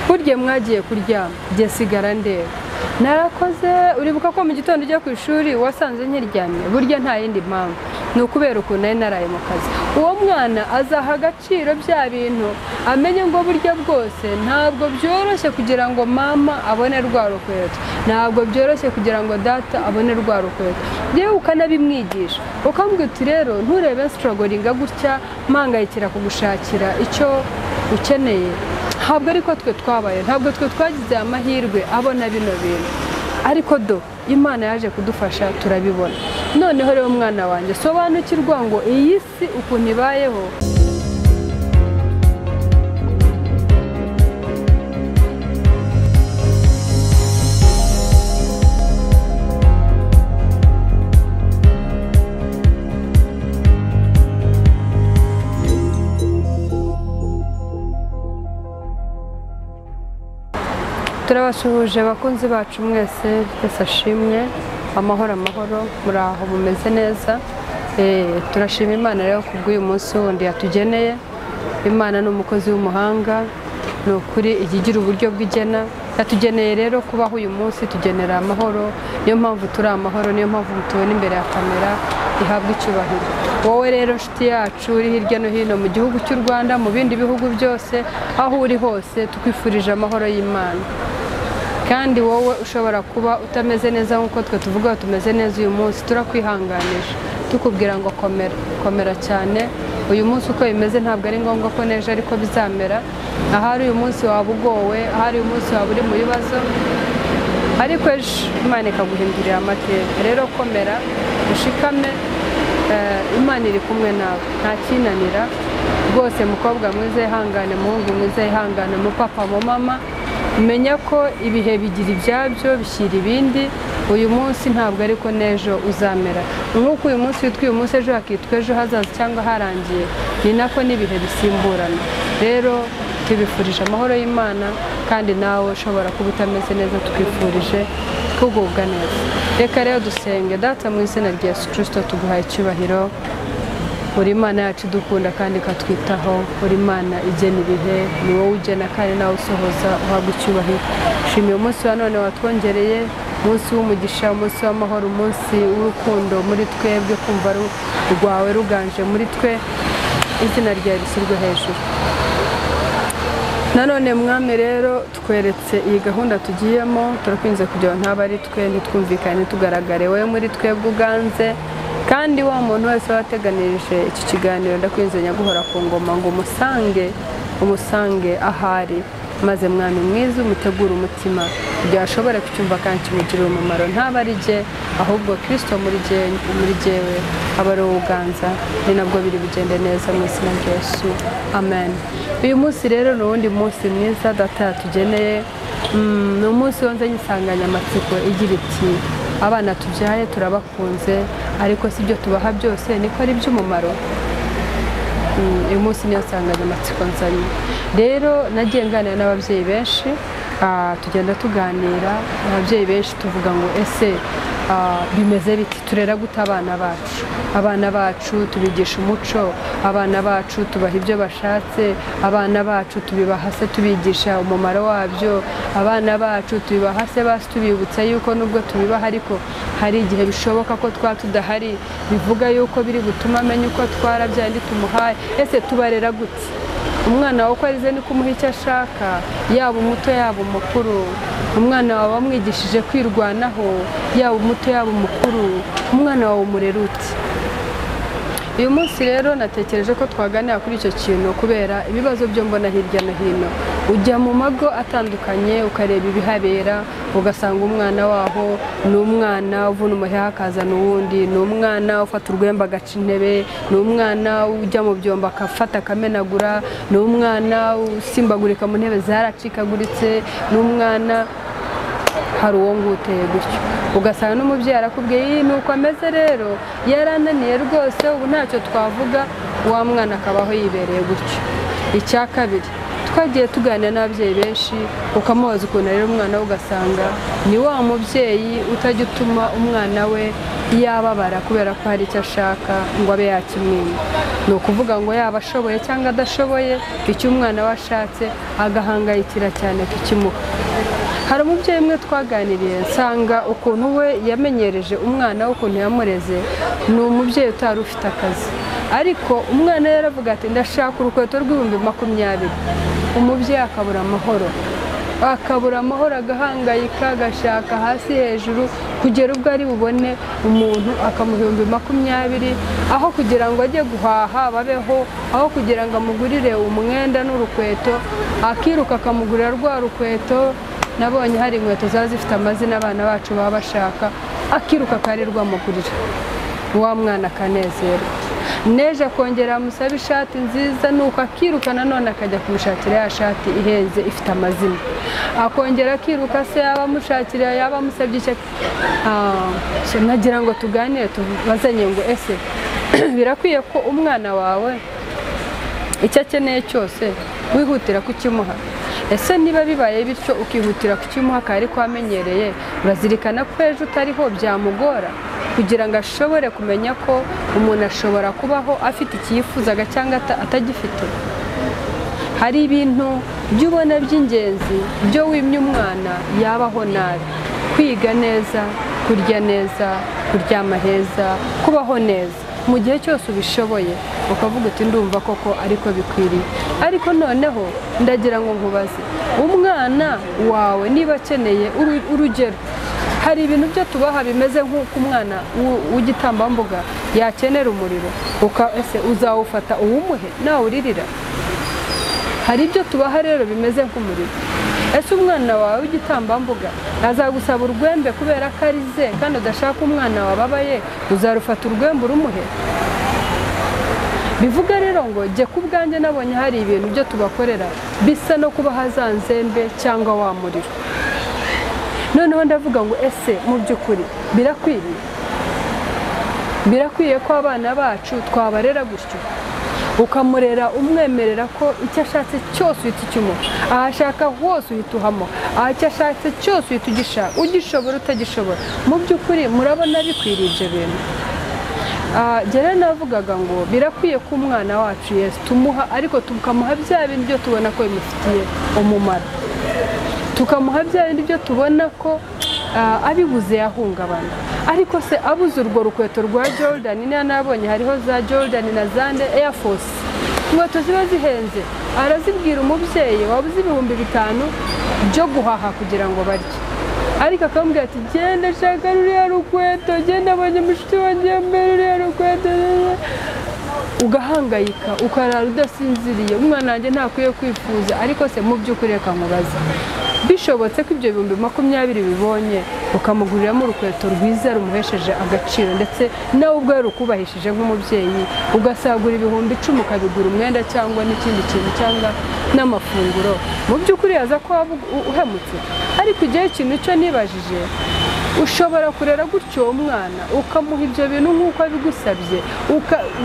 burya mwagiye kuryama jye sigara ndeba narakoze uribuka ko mu gitondo ujya ku ishuri wasanze nkiryamye burya nta yindi mpamvu ni ukubera ukuntu nari naraye mu kazi uwo mwana azaha agaciro bya bintu amenye ngo burya bwose ntabwo byoroshye kugira ngo mama abone rwa rukweto ntabwo byoroshye kugira ngo data abone rwa rukweto yewe ukanabimwigisha ukambwira uti rero nturebe strugglinga gutya mpangayikira kugushakira icyo ukeneye ntabwo ariko twe twabaye ntabwo twe twagize amahirwe abona bino bintu ariko do Imana yaje kudufasha turabibona noneho rero umwana wanjye sobanukirwa ngo iyi si ukuntu ibayeho turabasuhuje bakunzi bacu mwese twese ashimwe amahoro muri aho mumeze neza turashima Imana rero kubw'uyu munsi wundi yatugeneye Imana ni umukozi w'umuhanga ni ukuri igigira uburyo bw'igena yatugeneye rero kubaho uyu munsi tugenera amahoro niyo mpamvu turi amahoro niyo mpamvu mutubona imbere ya kamera ihabwa icyubahiro wowe rero nshuti yacu uri hirya no hino mu gihugu cy'u Rwanda mu bindi bihugu byose aho uri hose tukwifurije amahoro y'Imana kandi wowe ushobora kuba utameze neza nk'uko twe tuvuga tumeze neza uyu munsi turakwihanganisha tukubwira ngo komera cyane uyu munsi uko bimeze ntabwo ari ngombwa ko nejo ariko bizamera ahari uyu munsi waba ugowe ahari uyu munsi waba uri mu bibazo ariko ejo Imana ikaguhindurira amateka rero komera ushikame Imana iri kumwe nawe nta kinanira rwose mukobwa mwiza ihangane muhungu mwiza ihangane mupapa mu mama menya ko ibihe bigira ibyabyo bishyira ibindi uyu munsi ntabwo ariko nejo uzamera nk'uko uyu munsi witwa uyu munsi ejo hakitwa ejo hazaza cyangwa harangiye ni nako n'ibihe bisimburana rero tubifurije amahoro y'Imana kandi nawe ushobora kuba utameze neza twifurije kugubwa neza reka rero dusenge data mu izina rya Yesu Kristo tuguhaye icyubahiro uri Imana yacu dukunda kandi ikatwitaho uri Imana igena ibihe ni wowe ugena kandi nawe usohoza uhabwa icyubahiro shimiye umunsi wa none watwongereye umunsi w'umugisha umunsi w'amahoro umunsi w'urukundo muri twebwe kumva rwawe ruganje muri twe izina ryawe rishyirwe hejuru nanone mwami rero tweretse iyi gahunda tugiyemo turakwinze kugira ngo ntaba ari twe ntitwumvikane tugaragare wowe muri twebwe uganze kandi wa muntu wese wateganirije iki kiganiro ndakwinze nyaguhora ku ngoma ngo umusange ahari maze mwami mwiza umutegura umutima kugira ashobore kucyumva kandi kimugirira umumaro ntaba ari jye ahubwo Kristo muri jyewe aba ari uganza ni nabwo biri bigende neza mu izina rya Yesu amen uyu munsi rero ni uwundi munsi mwiza data yatugeneye ni umunsi wonzanye insanganyamatsiko igira iti abana tubyaye turabakunze ariko si byo tubaha byose niko ari by'umumaro uyu munsi niyo nsanganyamatsiko nzanye rero nagiye nganira n'ababyeyi benshi tugenda tuganira ababyeyi benshi tuvuga ngo ese bimeze biti turera gute abana bacu tubigisha umuco abana bacu tubaha ibyo bashatse abana bacu tubibaha se tubigisha umumaro wabyo abana bacu tubibaha se basi tubibutsa yuko nubwo tubibaha ariko hari igihe bishoboka ko twaba tudahari bivuga yuko biri gutuma amenya uko twarabyaye ndi tumuhaye ese tubarera gute umwana wawe uko arize ni kumuha icyo ashaka yaba umuto yaba umukuru umwana wawe wamwigishije kwirwanaho yaba umuto yaba umukuru umwana wawe umurera uti uyu munsi rero natekereje ko twaganira kuri icyo kintu kubera ibibazo byo mbona hirya no hino ujya mu mago atandukanye ukareba ibihabera ugasanga umwana waho ni umwana uvuna umuheha akazana uwundi ni umwana ufata urwembe agaca intebe ni umwana ujya mu byombo akafata akamenagura ni umwana usimbagurika mu ntebe zaracikaguritse ni umwana hari uwo nguteye gutyo ugasanga n'umubyeyi arakubwiye nuko ameze rero yarananiye rwose ubu ntacyo twavuga wa mwana akabaho yibereye gutyo icya kabiri twagiye tuganira n'ababyeyi benshi ukamubaza ukuntu rero umwana we ugasanga ni wa mubyeyi utajya utuma umwana we yababara kubera ko hari icyo ashaka ngo abe yakimwima. Ni ukuvuga ngo yaba ashoboye cyangwa adashoboye, icyo umwana we ashatse agahangayikira cyane kukimuha. Hari umubyeyi umwe twaganiriye nsanga ukuntu we yamenyereje umwana we, ukuntu yamureze, ni umubyeyi utari ufite akazi, ariko umwana yaravuga ati ndashaka urukweto rw'ibihumbi 20. Umubyeyi akabura amahoro agahangayika, agashaka hasi hejuru, kugera ubwo ari bubone umuntu akamuha 20, aho kugira ngo ajye guhaha babeho, aho kugira ngo amugurire umwenda n'urukweto, akiruka akamugurira rwa rukweto. Nabonye hari inkweto zaba zifite amazina abana bacu baba bashaka, akiruka akarirwa amugurira, wa mwana akanezerwa. Neje akongera amusaba ishati nziza, nuko akiruka nanone akajya kumushakira ya shati ihenze ifite amazina, akongera akiruka se yaba amushakira yaba amusabye icyo. Nagira ngo tuganire tubazanye ngo ese birakwiye ko umwana wawe icyo akeneye cyose wihutira kukimuha? Ese niba bibaye bityo ukihutira kukimuha kari kwamenyereye, urazirikana ko ejo utariho byamugora kugira ngo ashobore kumenya ko umuntu ashobora kubaho afite ikiyifuzaga cyangwa atagifite? Hari ibintu by'ubona by'ingenzi byo wimye umwana yabaho nabi: kwiga neza, kurya neza, kuryama heza, kubaho neza. Mu gihe cyose ubishoboye ukavuga uti ndumva koko ariko bikwiriye. Ariko noneho ndagira ngo nkubaze, umwana wawe niba akeneye urugero, hari ibintu byo tubaha bimeze nk'uko umwana w'igitambambuga yakenera umuriro, ese uzawufata uwumuhe nawe uririra? Hari ibyo tubaha rero bimeze nk'umuriro. Ese umwana wawe w'igitambambuga azagusaba urwembe kubera ko arize kandi udashaka umwana wababaye, uzarufata urwembe urumuhe? Bivuga rero ngo jye ku bwanjye nabonye hari ibintu byo tubakorera bisa no kubaha za nzembe cyangwa wa muriro. Noneho ndavuga ngo ese mu by'ukuri birakwiye ko abana bacu twabarera gutyo, ukamurera umwemerera ko icyo ashatse cyose uhita ukimuha, aho ashaka hose uhita uhamuha, aho icyo ashatse cyose uhita ugishaka, ugishobora utagishobora. Mu by'ukuri murabona bikwiriye ibyo bintu? Jyewe navugaga ngo birakwiye ko umwana wacu Yesu tumuha, ariko tukamuha bya bindi byo tubona ko bimufitiye umumaro, tukamuha bya bindi byo tubona ko abibuze yahungabana. Ariko se abuze urwo rukweto rwa Jordan, niyo nabonye hariho za Jordan na zande Air Force, inkweto ziba zihenze, arazibwira umubyeyi wabuze 5,000 byo guhaha kugira ngo barye, ariko akamubwira ati genda shaka ruriya rukweto, genda abonye mushiti wanjye yambaye ruriya rukweto. Ugahangayika ukarara udasinziriye, umwana wanjye ntakwiye kwifuza. Ariko se mu by'ukuri reka nkubaza, bishobotse ko ibyo 20 bibonye ukamuguriramo urukweto rwiza rumuhesheje agaciro, ndetse nawe ubwo yarukubahishije nk'umubyeyi, ugasagura 10,000 ukabigura umwenda cyangwa n'ikindi kintu cyangwa n'amafunguro, mu by'ukuri yaza ko uhemutse? Ariko igihe ikintu cyo nibajije, ushobora kurera gutyo umwana ukamuha ibyo bintu nk'uko abigusabye,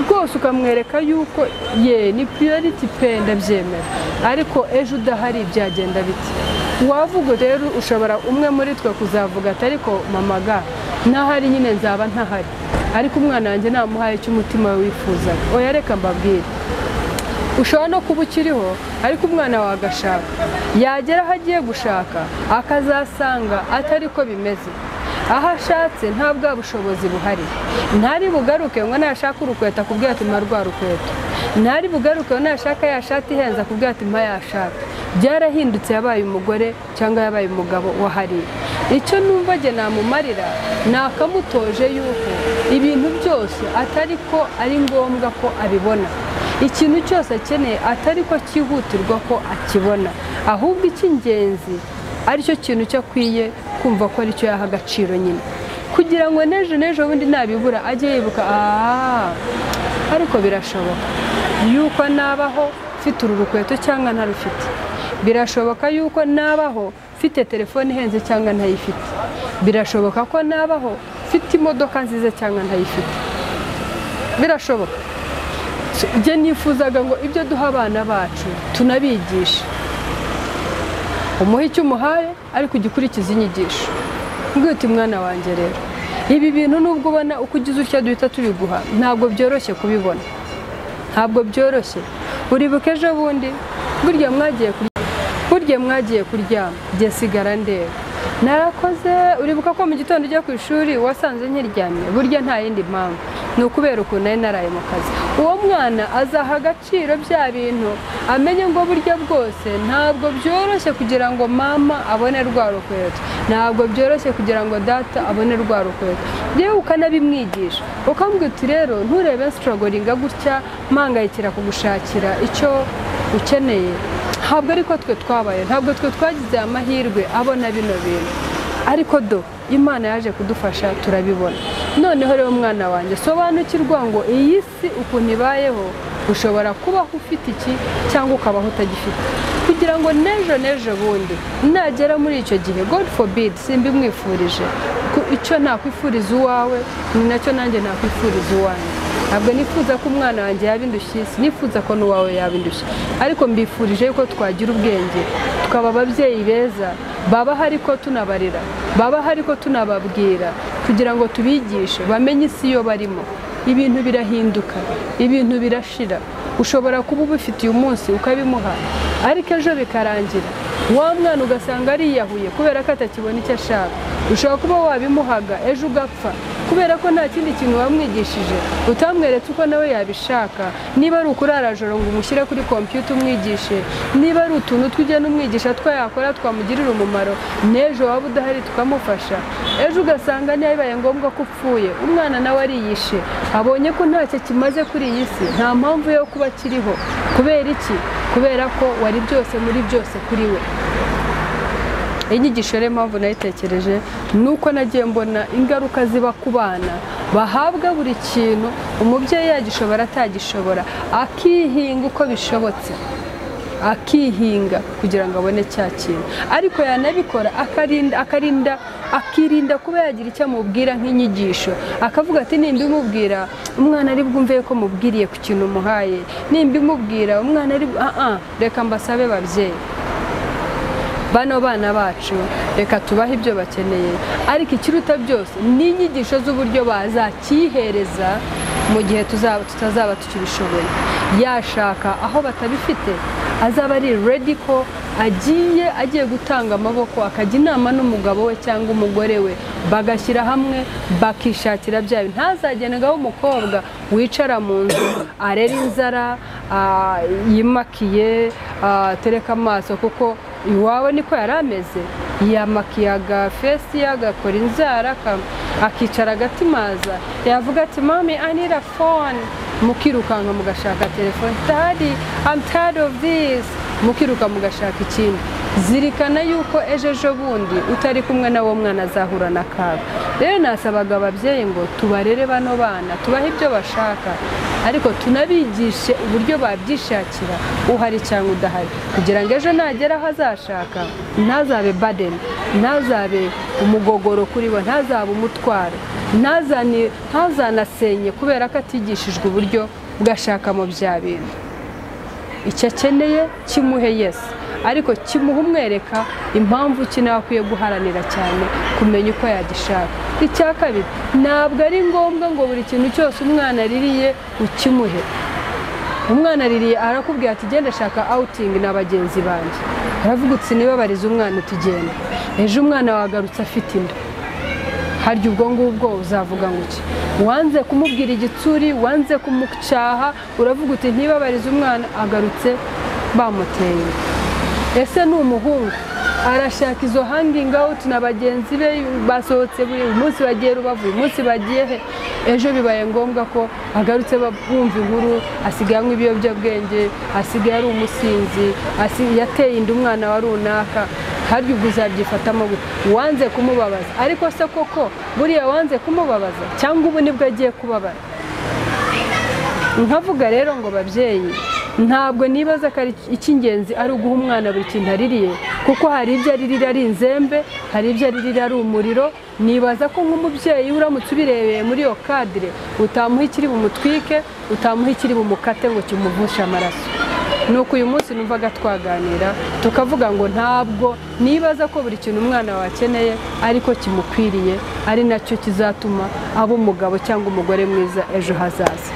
rwose ukamwereka yuko ni priority pe, ndabyemera, ariko ejo udahari byagenda biti? Wavuga rero ushobora umwe muri twe kuzavuga ati ariko mama ga ntahari, nyine nzaba ntahari, ariko umwana wanjye namuhaye icyo umutima we wifuzaga. Oya, reka mbabwire, ushobora no kuba ukiriho ariko umwana wawe agashaka, yagera aho agiye gushaka akazasanga atari ko bimeze, aho ashatse nta bwa bushobozi buhari. Ntari bugaruke ngo nashaka urukweto akubwira ati mpa rwa rukweto, ntari bugaruke ngo nashaka ya shati ihenze akubwira ati mpa ya shati. Byarahindutse, yabaye umugore cyangwa yabaye umugabo wahariye. Icyo numva jye namumarira, nakamutoje yuko ibintu byose atari ko ari ngombwa ko abibona, ikintu cyose akeneye atari ko cyihutirwa ko akibona, ahubwo icy'ingenzi aricyo kintu cyo akwiye kumva ko aricyo yaha agaciro nyine, kugira ngo n'ejo bundi nabibura ajye yibuka ariko birashoboka yuko nabaho mfite uru rukweto cyangwa ntarufite, birashoboka yuko nabaho mfite telefone ihenze cyangwa ntayifite, birashoboka ko nabaho mfite imodoka nziza cyangwa ntayifite, birashoboka. Jye nifuzaga ngo ibyo duha abana bacu tunabigisha, umuhe icyo umuhaye ariko ugikurikiza inyigisho. Mbwira uti mwana wanjye rero ibi bintu nubwo ubona uko ugize utya duhita tubiguha ntabwo byoroshye kubibona, ntabwo byoroshye. Uribuka ejo bundi burya mwagiye kuryama jye sigara ndeba narakoze. Uribuka ko mu gitondo ujya ku ishuri wasanze nkiryamye, burya nta yindi mpamvu, ni ukubera ukuntu nari naraye mu kazi. Uwo mwana azaha agaciro bya bintu, amenye ngo burya bwose ntabwo byoroshye kugira ngo mama abone rwa rukweto, ntabwo byoroshye kugira ngo data abone rwa rukweto. Yewe ukanabimwigisha ukambwira uti rero nturebe strugglinga gutya mpangayikira kugushakira icyo ukeneye. Ntabwo ariko twe twabaye, ntabwo twe twagize amahirwe abona bino bintu, ariko Imana yaje kudufasha turabibona. Noneho rero mwana wanjye sobanukirwa ngo iyi si ukuntu ibayeho ushobora kubaho ufite iki cyangwa ukabaho utagifite, kugira ngo nejo bundi nagera muri icyo gihe, God forbid, simbimwifurije, icyo nakwifuriza uwawe ni nacyo nanjye nakwifuriza uwanjye. Ntabwo nifuza ko umwana wanjye yabindushye, nifuza ko n'uwawe yabindushye, ariko mbifurije yuko twagira ubwenge tukaba ababyeyi beza, baba hari ko tunabarira, baba hari ko tunababwira, kugira ngo tubigishe bamenye isi yo barimo. Ibintu birahinduka, ibintu birashira. Ushobora kuba ubifitiye umunsi ukabimuha, ariko ejo bikarangira wa mwana ugasanga ariyahuye kubera ko atakibona icyo ashaka. Ushobora kuba wabimuhaga ejo ugapfa kubera ko nta kindi kintu wamwigishije, utamweretse uko nawe yabishaka. Niba ari ukurarajoro ngo umushyire kuri computer umwigishe, niba ari utuntu tugenda umwigisha twayakora twamugirira umumaro, nejo waba udahari tukamufasha. Ejo ugasanga ntiyabaye ngombwa ko upfuye, umwana nawe ariyishe, abonye ko ntacyo kimaze kuri iyi si, nta mpamvu yo kuba kiriho. Kubera iki? Kubera ko wari byose muri byose kuri we. Inyigisho rero mpamvu nayitekereje nuko nagiye mbona ingaruka ziba ku bana bahabwa buri kintu umubyeyi yagishobora atagishobora, akihinga uko bishobotse, akihinga kugira ngo abone cya kintu, ariko yanabikora akirinda kuba yagira icyo amubwira nk'inyigisho, akavuga ati nimba imubwira umwana ari bwumve ko mubwiriye ku kintu umuhaye, nimba imubwira umwana ari reka mbasabe babyeyi, bano bana bacu reka tubahe ibyo bakeneye, ariko ikiruta byose ni inyigisho z'uburyo bazakihereza mu gihe tutazaba tukibishoboye. Yashaka aho batabifite azaba ari ready ko agiye gutanga amaboko, akajya inama n'umugabo we cyangwa umugore we, bagashyira hamwe bakishakira bya bintu. Ntazagengaho umukobwa wicara mu nzu arera inzara, yimakiye, tereka amaso, kuko iwawe niko yari ameze, yamakiyaga fesi agakora inzara, akicara agatimaza, yavuga ati mami I need a phone, mukirukanka mugashaka telefone, daddy I'm tired of this, mukiruka mugashaka ikindi. Zirikana yuko ejo bundi utari kumwe na wo mwana azahura n'akaga. Rero nasabaga ababyeyi ngo tubarere bano bana, tubahe ibyo bashaka, ariko tunabigishe uburyo babyishakira, uhari cyangwa udahari, kugira ngo ejo nagera aho azashaka ntazabe burden, ntazabe umugogoro kuri bo, ntazabe umutwaro, ntazanasenye kubera ko atigishijwe uburyo bwashakamo bya bintu. Icyo akeneye kimuhe Yesu, ariko kimuha umwereka impamvu nawe akwiye guharanira cyane kumenya uko yagishaka. Icya kabiri, ntabwo ari ngombwa ngo buri kintu cyose umwana aririye ukimuhe. Umwana aririye arakubwira ati genda shaka outing na bagenzi banjye, aravuga uti niba barize umwana utugenda, ejo umwana wagarutse afite inda, harya ubwo ngubwo uzavuga ngo iki? Wanze kumubwira igitsuri, wanze kumucyaha, uravuga uti ntibabarize umwana agarutse bamuteye. Ese ni umuhungu arashaka izo hanging out na bagenzi be, basohotse buri munsi bagiye Rubavu, uyu munsi bagiye he, ejo bibaye ngombwa ko agarutse bumva inkuru asigaye anywa ibiyobyabwenge, asigaye ari umusinzi, yateye inda umwana wa runaka, harya ubwo uzabyifatamo gute? Wanze kumubabaza, ariko se koko buriya wanze kumubabaza cyangwa ubu nibwo agiye kubabara? Nkavuga rero ngo babyeyi, ntabwo nibaza ko ari icy'ingenzi ari uguha umwana buri kintu aririye, kuko hari ibyo aririra ari inzembe, hari ibyo aririra ari umuriro. Nibaza ko nk'umubyeyi uramutse ubirebeye muri iyo kadire utamuha ikiri bumutwike, utamuha ikiri bumukate ngo kimuvushe amaraso. nuko uyu munsi numvaga twaganira tukavuga ngo ntabwo nibaza ko buri kintu umwana wakeneye ariko kimukwiriye ari nacyo kizatuma aba umugabo cyangwa umugore mwiza ejo hazaza.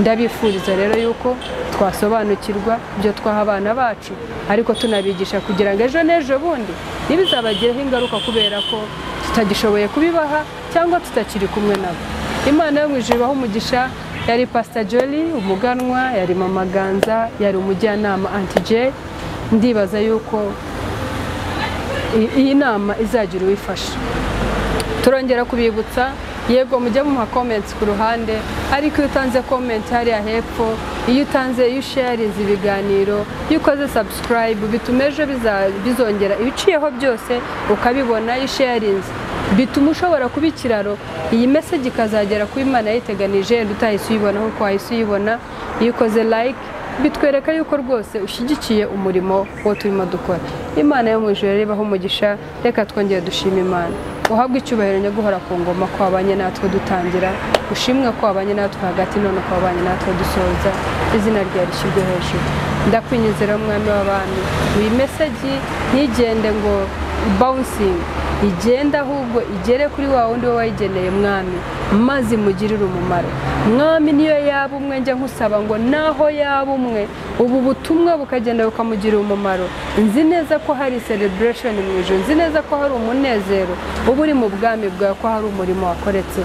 Ndabifuriza rero yuko twasobanukirwa ibyo twaha abana bacu ariko tunabigisha kugira ngo ejo n'ejo bundi ntibizabagireho ingaruka kubera ko tutagishoboye kubibaha cyangwa tutakiri kumwe nabo. Imana yo mu ijuru ibahe umugisha. Yari Pastor Jolie umuganwa, yari Mama Ganza, yari umujyanama Auntie J. Ndibaza yuko iyi nama izagira uwifasha. Turongera kubibutsa yego mujye mu comments ku ruhande ariko iyo utanze comment hariya hepfo, iyo utanze iyo sharinze ibiganiro, iyo ukoze subscribe bituma ejo bizongera ibiciyeho byose ukabibona. Iyo sharinze bituma ushobora kuba ikiraro iyi message ikazagera ku Imana yiteganije utahise uyibona nkuko wahise uyibona. Iyo ukoze like bitwereka yuko rwose ushyigikiye umurimo wo turimo dukora. Imana yo mu ijuru ibahe umugisha. Reka twongere dushima Imana. Uhabwe icyubahiro no guhora ku ngoma ko wabanye natwe dutangira, ushimwe ko wabanye natwe hagati none ko wabanye natwe dusoza, izina ryawe rishyirwe hejuru. Ndakwinginzira mwami w'abantu iyi message ntigende ngo bouncing, igenda ahubwo igere kuri wa wundi we wayigeneye mwami, maze imugirire umumaro. Mwami niyo yaba umwe njya nkusaba ngo naho yaba umwe ubu butumwa bukagenda bukamugirira umumaro. Nzi neza ko hari celebration mu ijuru, nzi neza ko hari umunezero uba uri mu bwami bwawe, ko hari umurimo wakoretse.